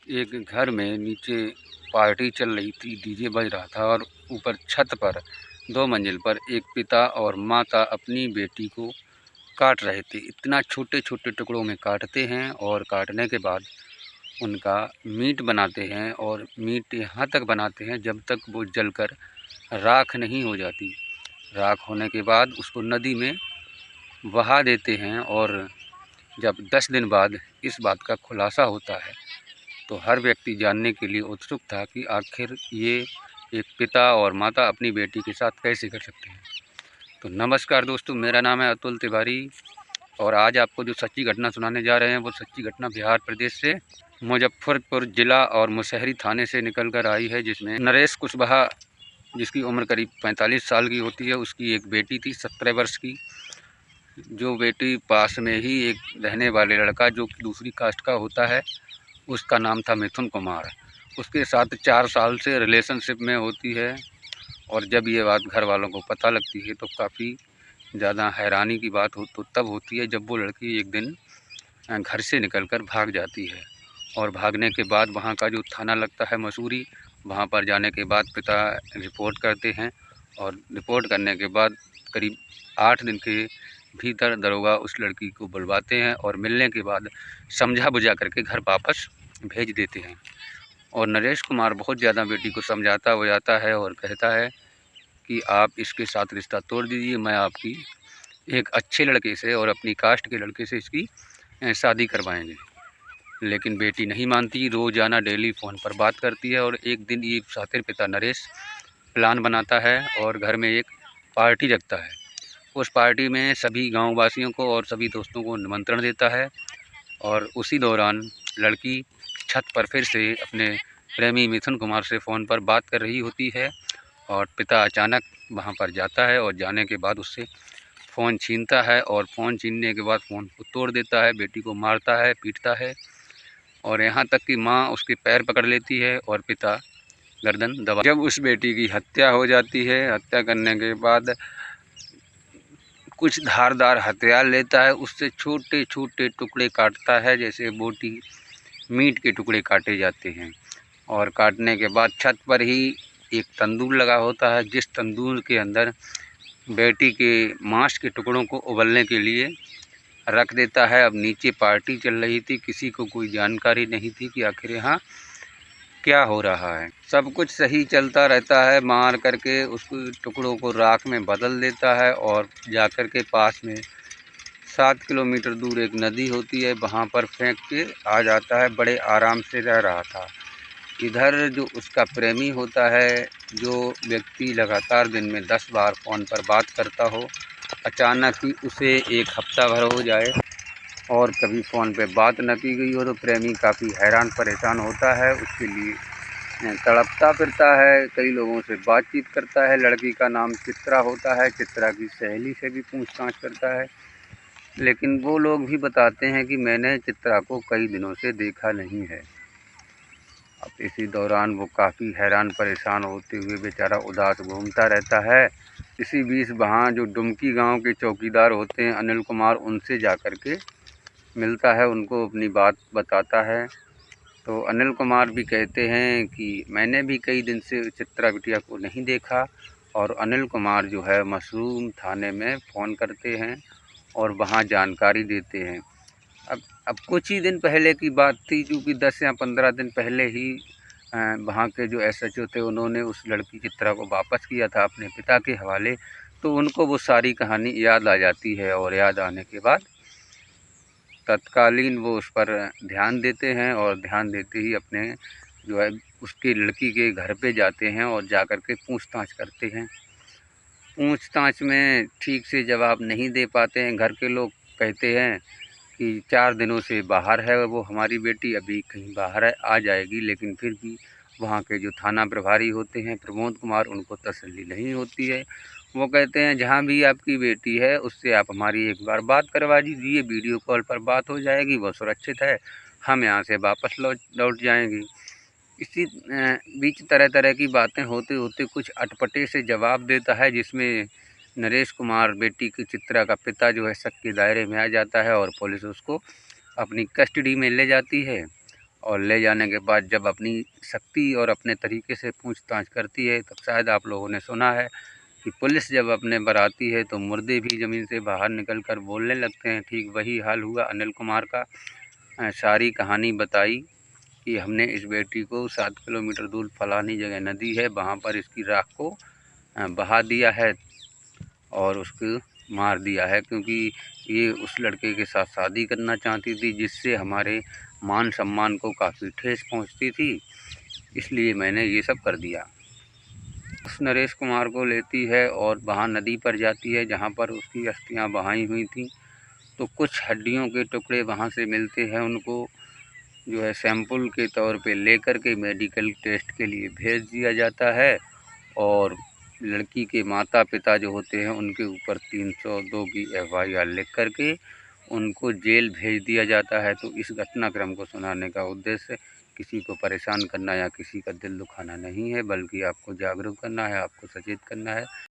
एक घर में नीचे पार्टी चल रही थी, डीजे बज रहा था और ऊपर छत पर 2 मंजिल पर एक पिता और माता अपनी बेटी को काट रहे थे। इतना छोटे-छोटे टुकड़ों में काटते हैं और काटने के बाद उनका मीट बनाते हैं और मीट यहाँ तक बनाते हैं जब तक वो जलकर राख नहीं हो जाती। राख होने के बाद उसको नदी में बहा देते हैं और जब 10 दिन बाद इस बात का खुलासा होता है तो हर व्यक्ति जानने के लिए उत्सुक था कि आखिर ये एक पिता और माता अपनी बेटी के साथ कैसे कर सकते हैं। तो नमस्कार दोस्तों, मेरा नाम है अतुल तिवारी और आज आपको जो सच्ची घटना सुनाने जा रहे हैं वो सच्ची घटना बिहार प्रदेश से मुजफ्फरपुर जिला और मुसहरी थाने से निकल कर आई है, जिसमें नरेश कुशवाहा, जिसकी उम्र करीब 45 साल की होती है, उसकी एक बेटी थी 17 वर्ष की। जो बेटी पास में ही एक रहने वाले लड़का जो दूसरी कास्ट का होता है, उसका नाम था मिथुन कुमार। उसके साथ 4 साल से रिलेशनशिप में होती है और जब ये बात घर वालों को पता लगती है तो काफ़ी ज़्यादा हैरानी की बात हो तो तब होती है जब वो लड़की एक दिन घर से निकलकर भाग जाती है। और भागने के बाद वहाँ का जो थाना लगता है मसूरी, वहाँ पर जाने के बाद पिता रिपोर्ट करते हैं और रिपोर्ट करने के बाद करीब 8 दिन के भीतर दरोगा उस लड़की को बुलवाते हैं और मिलने के बाद समझा बुझा करके घर वापस भेज देते हैं। और नरेश कुमार बहुत ज़्यादा बेटी को समझाता बुझाता है और कहता है कि आप इसके साथ रिश्ता तोड़ दीजिए, मैं आपकी एक अच्छे लड़के से और अपनी कास्ट के लड़के से इसकी शादी करवाएंगे। लेकिन बेटी नहीं मानती, रोज़ाना डेली फ़ोन पर बात करती है और एक दिन ये शातिर पिता नरेश प्लान बनाता है और घर में एक पार्टी रखता है। उस पार्टी में सभी गाँव वासियों को और सभी दोस्तों को निमंत्रण देता है और उसी दौरान लड़की छत पर फिर से अपने प्रेमी मिथुन कुमार से फ़ोन पर बात कर रही होती है और पिता अचानक वहां पर जाता है और जाने के बाद उससे फ़ोन छीनता है और फ़ोन छीनने के बाद फ़ोन को तोड़ देता है, बेटी को मारता है, पीटता है और यहाँ तक कि माँ उसके पैर पकड़ लेती है और पिता गर्दन दबा। जब उस बेटी की हत्या हो जाती है, हत्या करने के बाद कुछ धारदार हथियार लेता है, उससे छोटे छोटे टुकड़े काटता है जैसे बोटी मीट के टुकड़े काटे जाते हैं। और काटने के बाद छत पर ही एक तंदूर लगा होता है, जिस तंदूर के अंदर बेटी के मांस के टुकड़ों को उबलने के लिए रख देता है। अब नीचे पार्टी चल रही थी, किसी को कोई जानकारी नहीं थी कि आखिर यहाँ क्या हो रहा है। सब कुछ सही चलता रहता है, मार करके उसको टुकड़ों को राख में बदल देता है और जाकर के पास में 7 किलोमीटर दूर एक नदी होती है, वहाँ पर फेंक के आ जाता है। बड़े आराम से रह रहा था। इधर जो उसका प्रेमी होता है, जो व्यक्ति लगातार दिन में 10 बार फ़ोन पर बात करता हो, अचानक ही उसे 1 हफ्ता भर हो जाए और कभी फ़ोन पे बात न की गई हो तो प्रेमी काफ़ी हैरान परेशान होता है। उसके लिए तड़पता फिरता है, कई लोगों से बातचीत करता है। लड़की का नाम चित्रा होता है, चित्रा की सहेली से भी पूछताछ करता है, लेकिन वो लोग भी बताते हैं कि मैंने चित्रा को कई दिनों से देखा नहीं है। अब इसी दौरान वो काफ़ी हैरान परेशान होते हुए बेचारा उदास घूमता रहता है। इसी बीच वहाँ जो डुमकी गांव के चौकीदार होते हैं अनिल कुमार, उनसे जाकर के मिलता है, उनको अपनी बात बताता है। तो अनिल कुमार भी कहते हैं कि मैंने भी कई दिन से चित्रा बिटिया को नहीं देखा। और अनिल कुमार जो है मशरूम थाने में फ़ोन करते हैं और वहाँ जानकारी देते हैं। अब कुछ ही दिन पहले की बात थी, क्योंकि 10 या 15 दिन पहले ही वहाँ के जो एसएचओ थे उन्होंने उस लड़की चित्रा को वापस किया था अपने पिता के हवाले। तो उनको वो सारी कहानी याद आ जाती है और याद आने के बाद तत्कालीन वो उस पर ध्यान देते हैं और ध्यान देते ही अपने जो है उसकी लड़की के घर पे जाते हैं और जाकर के पूछताछ करते हैं। पूछताछ में ठीक से जवाब नहीं दे पाते हैं। घर के लोग कहते हैं कि 4 दिनों से बाहर है वो हमारी बेटी, अभी कहीं बाहर है, आ जाएगी। लेकिन फिर भी वहाँ के जो थाना प्रभारी होते हैं प्रमोद कुमार, उनको तसल्ली नहीं होती है। वो कहते हैं जहाँ भी आपकी बेटी है उससे आप हमारी एक बार बात करवा दीजिए, वीडियो कॉल पर बात हो जाएगी, वो सुरक्षित है, हम यहाँ से वापस लौट जाएंगे। इसी बीच तरह तरह की बातें होते होते कुछ अटपटे से जवाब देता है, जिसमें नरेश कुमार बेटी की चित्रा का पिता जो है शक के दायरे में आ जाता है और पुलिस उसको अपनी कस्टडी में ले जाती है। और ले जाने के बाद जब अपनी शक्ति और अपने तरीके से पूछताछ करती है, तब शायद आप लोगों ने सुना है कि पुलिस जब अपने पर आती है तो मुर्दे भी ज़मीन से बाहर निकलकर बोलने लगते हैं। ठीक वही हाल हुआ अनिल कुमार का। सारी कहानी बताई कि हमने इस बेटी को 7 किलोमीटर दूर फलानी जगह नदी है, वहाँ पर इसकी राख को बहा दिया है और उसको मार दिया है, क्योंकि ये उस लड़के के साथ शादी करना चाहती थी, जिससे हमारे मान सम्मान को काफ़ी ठेस पहुंचती थी। इसलिए मैंने ये सब कर दिया। उस नरेश कुमार को लेती है और वहाँ नदी पर जाती है जहाँ पर उसकी अस्थियाँ बहाई हुई थी। तो कुछ हड्डियों के टुकड़े वहाँ से मिलते हैं, उनको जो है सैंपल के तौर पे लेकर के मेडिकल टेस्ट के लिए भेज दिया जाता है और लड़की के माता पिता जो होते हैं उनके ऊपर 302 की FIR लिख करके उनको जेल भेज दिया जाता है। तो इस घटनाक्रम को सुनाने का उद्देश्य किसी को परेशान करना या किसी का दिल दुखाना नहीं है, बल्कि आपको जागरूक करना है, आपको सचेत करना है।